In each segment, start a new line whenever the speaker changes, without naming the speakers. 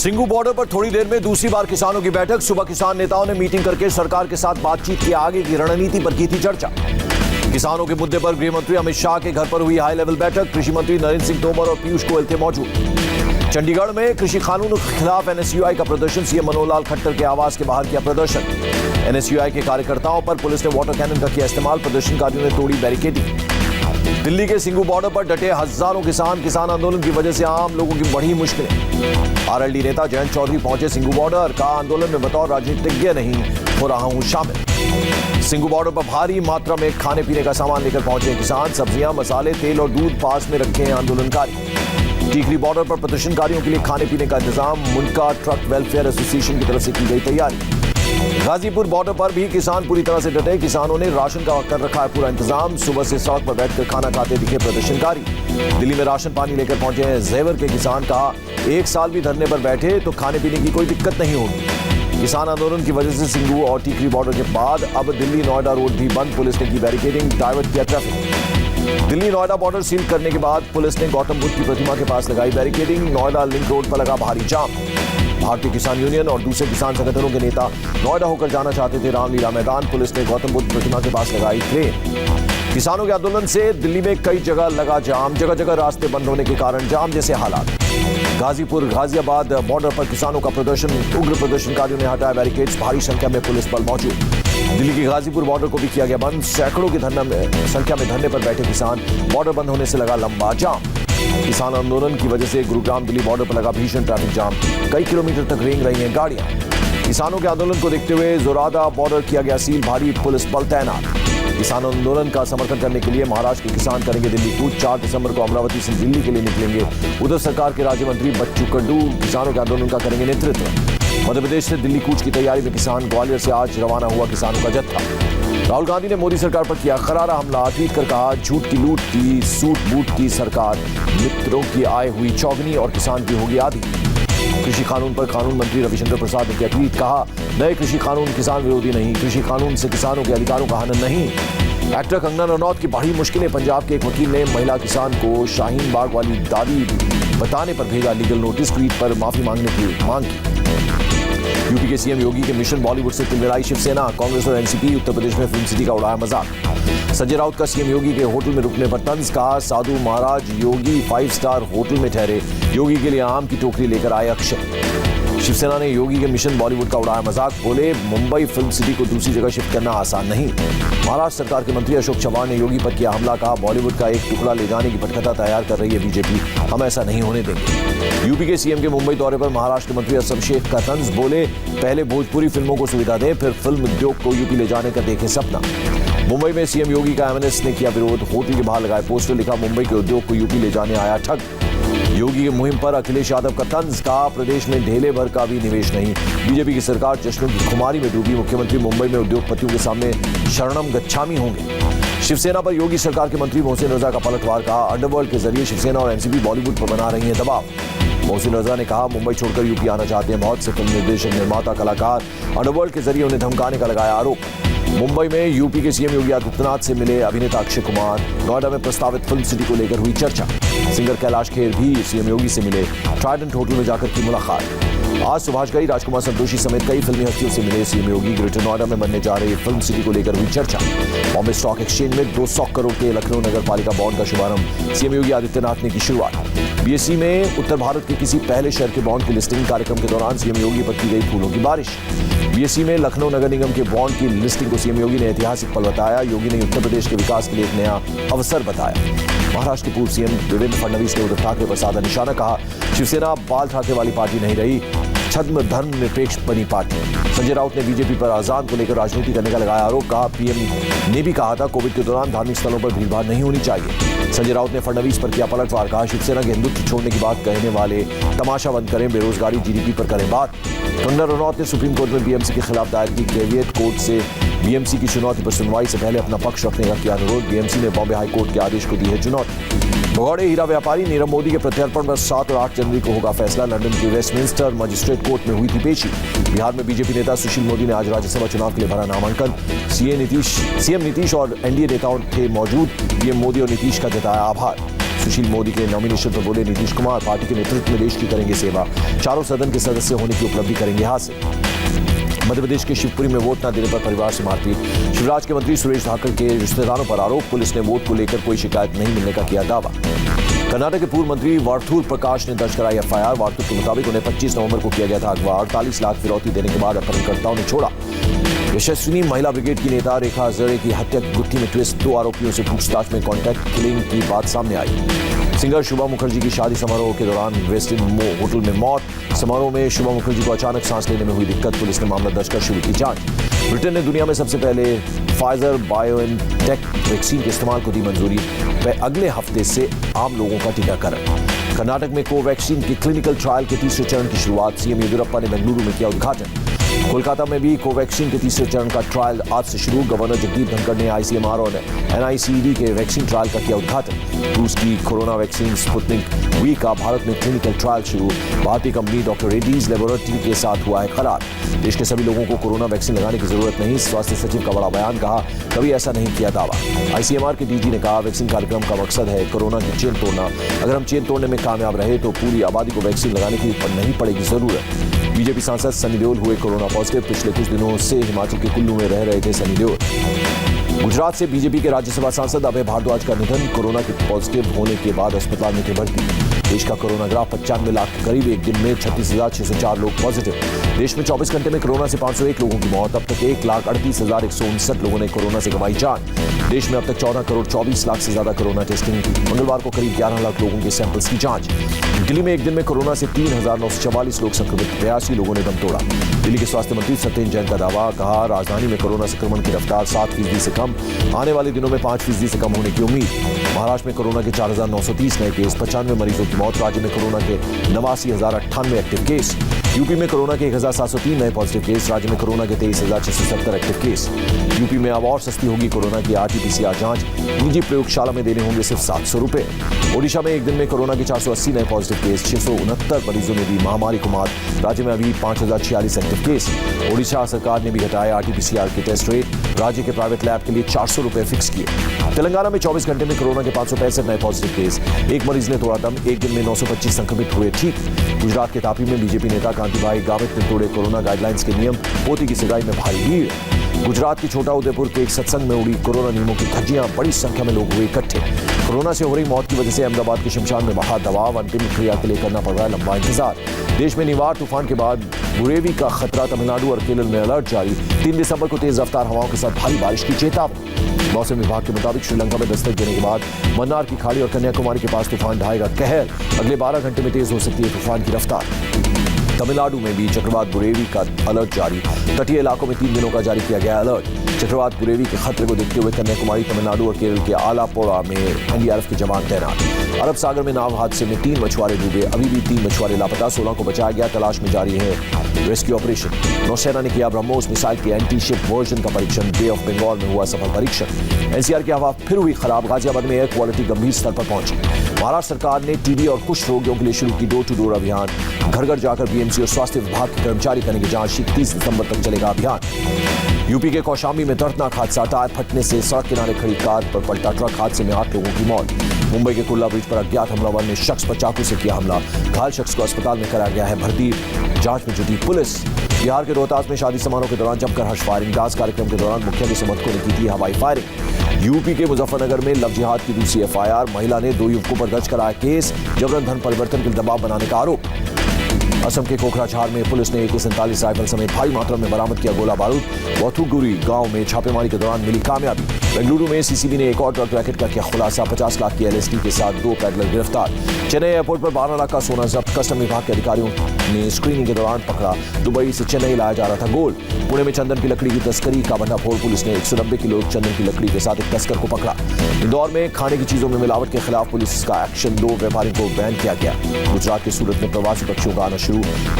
Singhu border पर थोड़ी देर में दूसरी बार किसानों की बैठक। सुबह किसान नेताओं ने मीटिंग करके सरकार के साथ बातचीत की आगे की रणनीति पर की थी चर्चा। किसानों के मुद्दे पर गृह मंत्री अमित शाह के घर पर हुई हाई लेवल बैठक। कृषि मंत्री नरेंद्र सिंह तोमर और पीयूष गोयल थे मौजूद। चंडीगढ़ में कृषि कानून के खिलाफ एनएसयूआई का प्रदर्शन। सीएम मनोहर लाल खट्टर के आवास के बाहर किया प्रदर्शन। एनएसयूआई के कार्यकर्ताओं पर पुलिस ने वाटर कैनन का किया इस्तेमाल। प्रदर्शनकारियों ने तोड़ी बैरिकेडिंग। दिल्ली के सिंगू बॉर्डर पर डटे हजारों किसान आंदोलन की वजह से आम लोगों की बढ़ी मुश्किलें। आरएलडी नेता जयंत चौधरी पहुंचे सिंगू बॉर्डर। कहा, आंदोलन में बतौर राजनीतिज्ञ नहीं हो रहा हूं शामिल। सिंगू बॉर्डर पर भारी मात्रा में खाने पीने का सामान लेकर पहुंचे किसान। सब्जियां, मसाले, तेल और दूध पास में रखे हैं आंदोलनकारी। टीकरी बॉर्डर पर प्रदर्शनकारियों के लिए खाने पीने का इंतजाम। मुंडका ट्रक वेलफेयर एसोसिएशन की तरफ से की गई तैयारी। गाजीपुर बॉर्डर पर भी किसान पूरी तरह से डटे। किसानों ने राशन का कर रखा है पूरा इंतजाम। सुबह से सड़क पर बैठकर खाना खाते दिखे प्रदर्शनकारी। दिल्ली में राशन पानी लेकर पहुंचे हैं जेवर के किसान। कहा, 1 साल भी धरने पर बैठे तो खाने पीने की कोई दिक्कत नहीं होगी। किसान आंदोलन की वजह से सिंगू और टीकरी बॉर्डर के बाद अब दिल्ली नोएडा रोड भी बंद। पुलिस ने की बैरिकेडिंग, डाइवर्ट किया traffic. Delhi Noida border seal करने के बाद पुलिस ने गौतम बुद्ध की प्रतिमा के पास लगाई बैरिकेडिंग। नोएडा लिंक रोड पर लगा भारी जाम। भारतीय किसान यूनियन और दूसरे किसान संगठनों के नेता नोएडा होकर जाना चाहते थे रामलीला मैदान। पुलिस ने गौतम बुद्ध प्रतिमा के पास लगाई क्रेन। किसानों के आंदोलन से दिल्ली में कई जगह लगा जाम। जगह जगह रास्ते बंद होने के कारण जाम जैसे हालात। गाजीपुर गाजियाबाद बॉर्डर पर किसानों का प्रदर्शन। उग्र प्रदर्शनकारियों ने हटाया बैरिकेड्स। भारी संख्या में पुलिस बल मौजूद। दिल्ली के गाजीपुर बॉर्डर को भी किया गया बंद। सैकड़ों की संख्या में धरने पर बैठे किसान। बॉर्डर बंद होने से लगा लंबा जाम। किसान आंदोलन की वजह से गुरुग्राम दिल्ली बॉर्डर पर लगा भीषण ट्रैफिक जाम। कई किलोमीटर तक रेंग रही हैं गाड़ियां। किसानों के आंदोलन को देखते हुए जोरादा बॉर्डर किया गया सील। भारी पुलिस बल तैनात। किसान आंदोलन का समर्थन करने के लिए महाराष्ट्र के किसान करेंगे दिल्ली कूच। 4 दिसंबर को अमरावती से दिल्ली के लिए निकलेंगे। उधर सरकार के राज्य मंत्री बच्चू कडू किसानों के आंदोलन का करेंगे नेतृत्व। मध्य प्रदेश से दिल्ली कूच की तैयारी में किसान। ग्वालियर से आज रवाना हुआ किसानों का जत्था। राहुल गांधी ने मोदी सरकार पर किया करारा हमला। ट्वीट कर कहा, झूठ की लूट की, सूट बूट की सरकार। मित्रों की आय हुई चौगनी और किसान की होगी आधी। कृषि कानून पर कानून मंत्री रविशंकर प्रसाद ने किया ट्वीट। कहा, नए कृषि कानून किसान विरोधी नहीं। कृषि कानून से किसानों के अधिकारों का हनन नहीं। एक्टर कंगना रनौत की बड़ी मुश्किलें। पंजाब के एक वकील ने महिला किसान को शाहीन बाग वाली दादी बताने पर भेजा लीगल नोटिस। ट्वीट पर माफी मांगने की मांग की। यूपी के सीएम योगी के मिशन बॉलीवुड से तिलमिलाई शिवसेना। कांग्रेस और एनसीपी उत्तर प्रदेश में फिल्म सिटी का उड़ाया मजाक। संजय राउत का सीएम योगी के होटल में रुकने पर तंज। कहा, साधु महाराज योगी 5 स्टार होटल में ठहरे। योगी के लिए आम की टोकरी लेकर आए अक्षय। शिवसेना ने योगी के मिशन बॉलीवुड का उड़ाया मजाक। बोले, मुंबई फिल्म सिटी को दूसरी जगह शिफ्ट करना आसान नहीं। महाराष्ट्र सरकार के मंत्री अशोक चव्हाण ने योगी पर किया हमला। कहा, बॉलीवुड का एक टुकड़ा ले जाने की पटकथा तैयार कर रही है बीजेपी। हम ऐसा नहीं होने देंगे। यूपी के सीएम के मुंबई दौरे पर महाराष्ट्र मंत्री असम शेख का तंज। बोले, पहले भोजपुरी फिल्मों को सुविधा दें, फिर फिल्म उद्योग को यूपी ले जाने का देखें सपना। मुंबई में सीएम योगी का एमएनएस ने किया विरोध। होटल के बाहर लगाए पोस्टर। लिखा, मुंबई के उद्योग को यूपी ले जाने आया ठग। योगी की मुहिम पर अखिलेश यादव का तंज। कहा, प्रदेश में ढेले भर का भी निवेश नहीं। बीजेपी की सरकार जश्नों की खुमारी में डूबी। मुख्यमंत्री मुंबई में उद्योगपतियों के सामने शरणम गच्छामी होंगे। शिवसेना पर योगी सरकार के मंत्री मोहसिन रजा का पलटवार। कहा, अंडरवर्ल्ड के जरिए शिवसेना और एनसीपी बॉलीवुड पर बना रही है दबाव। मोहसिन रजा ने कहा, मुंबई छोड़कर यूपी आना चाहते हैं बहुत से फिल्म निर्देशक, निर्माता, कलाकार। अंडरवर्ल्ड के जरिए उन्हें धमकाने का लगाया आरोप। मुंबई में यूपी के सीएम योगी आदित्यनाथ से मिले अभिनेता अक्षय कुमार। नोएडा में प्रस्तावित फिल्म सिटी को लेकर हुई चर्चा। सिंगर कैलाश खेर भी सीएम योगी से मिले। ट्राइडेंट होटल में जाकर की मुलाकात। आज सुभाषघई, राजकुमार संतोषी समेत कई फिल्मी हस्तियों से मिले सीएम योगी। ग्रेटर नोएडा में बनने जा रही फिल्म सिटी को लेकर हुई चर्चा। बॉम्बे स्टॉक एक्सचेंज में 200 करोड़ के लखनऊ नगर पालिका बॉन्ड का शुभारंभ सीएम योगी आदित्यनाथ ने की शुरुआत। बीएसई में उत्तर भारत के किसी पहले शहर के बॉन्ड की लिस्टिंग। कार्यक्रम के दौरान सीएम योगी पर की गई फूलों की बारिश। बीएसई में लखनऊ नगर निगम के बॉन्ड की लिस्टिंग को सीएम योगी ने ऐतिहासिक पल बताया। योगी ने उत्तर प्रदेश के विकास के लिए एक नया अवसर बताया। महाराष्ट्र के पूर्व सीएम देवेंद्र फडणवीस ने उद्धव ठाकरे पर साधा निशाना। कहा, शिवसेना बाल ठाकरे वाली पार्टी नहीं रही, छद्म धर्मनिरपेक्ष बनी पार्टी। संजय राउत ने बीजेपी पर आजाद को लेकर राजनीति करने का लगाया आरोप। कहा, पीएम ने भी कहा था कोविड के दौरान धार्मिक स्थलों पर भीड़भाड़ नहीं होनी चाहिए। संजय राउत ने फडणवीस पर किया पलटवार। कहा, शिवसेना के हिंदुत्व छोड़ने की बात कहने वाले तमाशा बंद करें, बेरोजगारी जीडीपी पर करें बात। कंगना रनौत ने सुप्रीम कोर्ट में बीएमसी के खिलाफ दायर की कैवियट कोर्ट से बीएमसी की चुनौती पर सुनवाई से पहले अपना पक्ष रखने का किया अनुरोध। बीएमसी ने बॉम्बे हाईकोर्ट के आदेश को दी है चुनौती। भगौड़े हीरा व्यापारी नीरव मोदी के प्रत्यर्पण पर 7 और 8 जनवरी को होगा फैसला। लंदन की वेस्टमिंस्टर मजिस्ट्रेट कोर्ट में हुई थी पेशी। बिहार में बीजेपी नेता सुशील मोदी ने आज राज्यसभा चुनाव के लिए भरा नामांकन। सीएम नीतीश और एनडीए नेताओं थे मौजूद। पीएम मोदी और नीतीश का जताया आभार। सुशील मोदी के नॉमिनेशन पर बोले नीतीश कुमार, पार्टी के नेतृत्व में देश की करेंगे सेवा, चारों सदन के सदस्य होने की उपलब्धि करेंगे हासिल। मध्य प्रदेश के शिवपुरी में वोट न देने पर परिवार से मारपीट, शिवराज के मंत्री सुरेश धाकड़ के रिश्तेदारों पर आरोप, पुलिस ने वोट को लेकर कोई शिकायत नहीं मिलने का किया दावा। कर्नाटक के पूर्व मंत्री वार्थूर प्रकाश ने दर्ज कराई एफआईआर, वार्थूर के मुताबिक उन्हें 25 नवंबर को किया गया था अगवा, 48 लाख फिरौती देने के बाद अपहरणकर्ताओं ने छोड़ा। यशस्विनी महिला ब्रिगेड की नेता रेखा हजारे की हत्या की गुत्थी में ट्विस्ट, 2 आरोपियों से पूछताछ में कॉन्टैक्ट किलिंग की बात सामने आई। सिंगर शुभा मुखर्जी की शादी समारोह के दौरान वेस्ट इंडीज होटल में मौत, समारोह में शुभा मुखर्जी को अचानक सांस लेने में हुई दिक्कत, पुलिस ने मामला दर्ज कर शुरू की जांच। ब्रिटेन ने दुनिया में सबसे पहले फाइजर बायोएनटेक वैक्सीन के इस्तेमाल को दी मंजूरी, अगले हफ्ते से आम लोगों का टीकाकरण। कर्नाटक में कोवैक्सीन के क्लिनिकल ट्रायल के तीसरे चरण की शुरुआत, सीएम येदियुरप्पा ने बेंगलुरु में किया उद्घाटन। कोलकाता में भी कोवैक्सीन के तीसरे चरण का ट्रायल आज से शुरू, गवर्नर जगदीप धनखड़ ने आईसीएमआर और एनआईसीडी के वैक्सीन ट्रायल का किया उद्घाटन। रूस की कोरोना वैक्सीन स्पुतनिक वी का भारत में क्लिनिकल ट्रायल शुरू, भारतीय कंपनी डॉक्टर रेड्डीज लेबोरेटरी के साथ हुआ है करार। देश के सभी लोगों को कोरोना वैक्सीन लगाने की जरूरत नहीं, स्वास्थ्य सचिव का बड़ा बयान, कहा कभी ऐसा नहीं किया दावा। आईसीएमआर के डीजी ने कहा वैक्सीन कार्यक्रम का मकसद है कोरोना की चेन तोड़ना, अगर हम चेन तोड़ने में कामयाब रहे तो पूरी आबादी को वैक्सीन लगाने की नहीं पड़ेगी जरूरत। बीजेपी सांसद सनी देओल हुए कोरोना पॉजिटिव, पिछले कुछ दिनों से हिमाचल के कुल्लू में रह रहे थे सनी देओल। गुजरात से बीजेपी के राज्यसभा सांसद अभय भारद्वाज का निधन, कोरोना के पॉजिटिव होने के बाद अस्पताल में थे भर्ती। देश का कोरोना ग्राफ 95 लाख के करीब, एक दिन में 36,604 लोग पॉजिटिव। देश में 24 घंटे में कोरोना से 501 लोगों की मौत, अब तक 1,38,159 लोगों ने कोरोना से गंवाई जान। देश में अब तक 14 करोड़ 24 लाख से ज्यादा कोरोना टेस्टिंग, मंगलवार को करीब 11 लाख लोगों के सैंपल्स की जांच। दिल्ली में एक दिन में कोरोना से 3,944 लोग संक्रमित, 82 लोगों ने दम तोड़ा। दिल्ली के स्वास्थ्य मंत्री सत्येंद्र जैन का दावा, कहा राजधानी में कोरोना संक्रमण की रफ्तार 7% से कम, आने वाले दिनों में 5% से कम होने की उम्मीद। महाराष्ट्र में कोरोना के 4,930 नए केस, 95 मरीजों की मौत, राज्य में कोरोना के 89,098 एक्टिव केस। यूपी में कोरोना के 1,703 नए पॉजिटिव केस, राज्य में कोरोना के 23,670 एक्टिव केस। यूपी में अब और सस्ती होगी कोरोना की आरटी-पीसीआर जांच, निजी प्रयोगशाला में देने होंगे सिर्फ 700 रुपए। ओडिशा में एक दिन में कोरोना के 480 नए पॉजिटिव केस, 669 मरीजों ने दी महामारी को मात, राज्य में अभी 5,046 एक्टिव केस। ओडिशा सरकार ने भी घटाए आरटी-पीसीआर के टेस्ट रेट, राज्य के प्राइवेट लैब के लिए 400 रुपए फिक्स किए। तेलंगाना में 24 घंटे में कोरोना के 565 नए पॉजिटिव केस, एक मरीज ने तोड़ा दम, एक दिन में 925 संक्रमित हुए ठीक। गुजरात के तापी में बीजेपी नेता कांतिभाई गावित ने तोड़े कोरोना गाइडलाइंस के नियम, पोती की सगाई में भारी भीड़। गुजरात की छोटा उदेपुर के एक सत्संग में उड़ी कोरोना नियमों की धज्जियां, बड़ी संख्या में लोग हुए इकट्ठे। कोरोना से हो रही मौत की वजह से अहमदाबाद के शमशान में बढ़ा दबाव, अंतिम क्रिया के लिए करना पड़ रहा है लंबा इंतजार। देश में निवार तूफान के बाद बुरेवी का खतरा, तमिलनाडु और केरल में अलर्ट जारी, 3 दिसंबर को तेज रफ्तार हवाओं के साथ भारी बारिश की चेतावनी। मौसम विभाग के मुताबिक श्रीलंका में दस्तक देने के बाद मन्नार की खाड़ी और कन्याकुमारी के पास तूफान ढाएगा कहर, अगले 12 घंटे में तेज हो सकती है तूफान की रफ्तार। तमिलनाडु में भी चक्रवात बुरेवी का अलर्ट जारी, तटीय इलाकों में 3 दिनों का जारी किया गया अलर्ट। चक्रवात बुरेवी के खतरे को देखते हुए कन्याकुमारी, तमिलनाडु और केरल के आलापुड़ा में एनडीआरएफ के जवान तैनात। अरब सागर में नाव हादसे में 3 मछुआरे डूबे, अभी भी 3 मछुआरे लापता, 16 को बचाया गया, तलाश में जारी है रेस्क्यू ऑपरेशन। नौसेना ने किया ब्रह्मोस मिसाइल के एंटी शिप वर्जन का परीक्षण, बे ऑफ बंगाल में हुआ सफल परीक्षण। एनसीआर की हवा फिर हुई खराब, गाजियाबाद में एयर क्वालिटी गंभीर स्तर पर पहुंची। महाराष्ट्र सरकार ने टीबी और कुष्ठ रोगियों के लिए शुरू की डोर टू डोर अभियान, घर घर जाकर बीएमसी और स्वास्थ्य विभाग के कर्मचारी करेंगे जांच, 30 दिसंबर तक चलेगा अभियान। यूपी के कौशाम्बी में दर्दनाक हादसा, टायर फटने से सड़क किनारे खड़ी कार पर पलटा ट्रक, हादसे में 8 लोगों की मौत। मुंबई के कुर्ला ब्रिज पर अज्ञात हमलावर ने शख्स पर चाकू से किया हमला, घायल शख्स को अस्पताल में कराया गया है भर्ती, जांच में जुटी पुलिस। बिहार के रोहतास में शादी समारोह के दौरान जमकर हर्ष फायरिंग, डांस कार्यक्रम के दौरान मुखिया के समर्थकों ने की थी हवाई फायरिंग। यूपी के मुजफ्फरनगर में लव जिहाद की दूसरी एफआईआर, महिला ने 2 युवकों पर दर्ज कराया केस, जबरन धन परिवर्तन के दबाव बनाने का आरोप। असम के कोकराझार में पुलिस ने AK-47 राइफल समेत भारी मात्रा में बरामद किया गोला बारूद, वथुगुरी गांव में छापेमारी के दौरान मिली कामयाबी। बेंगलुरु में सीसीबी ने एक और ड्रग रैकेट का किया खुलासा, 50 लाख की LSD के साथ 2 पैडलर गिरफ्तार। चेन्नई एयरपोर्ट पर 12 लाख का सोना जब्त, कस्टम विभाग के अधिकारियों ने स्क्रीनिंग के दौरान पकड़ा। दुबई से चेन्नई लाया जा रहा था गोल्ड। पुणे में चंदन की लकड़ी की तस्करी का भंडाफोड़, पुलिस ने 190 किलो चंदन की लकड़ी के साथ एक तस्कर को पकड़ा। इंदौर में खाने की चीजों में मिलावट के खिलाफ पुलिस का एक्शन, 2 व्यापारियों को बैन किया गया। गुजरात के सूरत में प्रवासी पक्षियों का आना शुरू,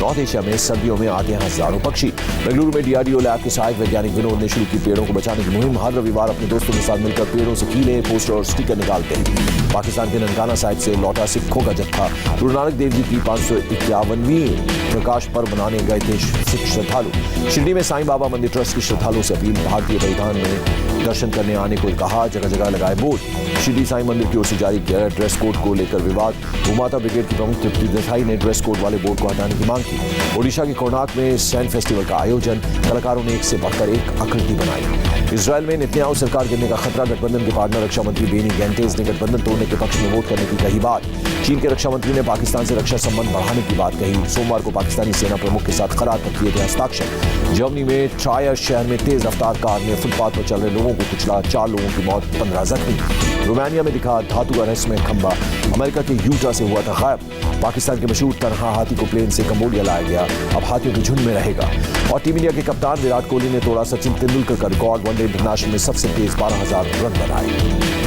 नॉर्थ एशिया में सर्दियों में आते हैं हजारों पक्षी। बेंगलुरु में डीआरडीओ लैब के सहायक वैज्ञानिक विनोद ने शुरू की पेड़ों को बचाने की मुहिम, हर रविवार अपने दोस्तों के साथ मिलकर पेड़ों से कीले, पोस्टर और स्टिकर निकालते हैं। पाकिस्तान के ननकाना साहिब से लौटा सिखों का जत्था, गुरु नानक देव जी की 551वीं प्रकाश पर्व मनाने गए थे सिख श्रद्धालु। शिरडी में साईं बाबा मंदिर ट्रस्ट की श्रद्धालुओं से अपील, भारतीय परिधान में दर्शन करने आने को कहा, जगह जगह लगाए बोर्ड। शिरडी साईं मंदिर की ओर से जारी किया गया ड्रेस कोड को लेकर विवाद। भूमाता ब्रिगेड की प्रमुख तृप्ति देसाई ने ड्रेस कोड वाले बोर्ड को हटाने की मांग की। ओडिशा के कोणार्क में सैंड फेस्टिवल का आयोजन, कलाकारों ने एक से बढ़कर एक आकृति बनाई। इजरायल में नेतन्याहू सरकार गिरने का खतरा, गठबंधन के पार्टनर रक्षा मंत्री बेनी गैंटेज ने गठबंधन तोड़ने के पक्ष में वोट करने की कही बात। चीन के रक्षा मंत्री ने पाकिस्तान से रक्षा संबंध बढ़ाने की बात कही। सोमवार को पाकिस्तानी सेना प्रमुख के साथ करार पर किए थे हस्ताक्षर। जर्मनी में ट्रायर शहर में तेज रफ्तार कार ने फुटपाथ पर चल रहे लोगों को कुचला, 4 लोगों की मौत, 15 जख्मी। रोमानिया में दिखा धातु का रहस्यमय खंबा, अमेरिका के यूटा से हुआ था गायब। पाकिस्तान के मशहूर तनहा हाथी को प्लेन से कंबोडिया लाया गया, अब हाथियों के झुंड में रहेगा। और टीम इंडिया के कप्तान विराट कोहली ने तोड़ा सचिन तेंदुलकर का रिकॉर्ड, वनडे इंटरनेशनल में सबसे तेज 12,000 रन बनाए।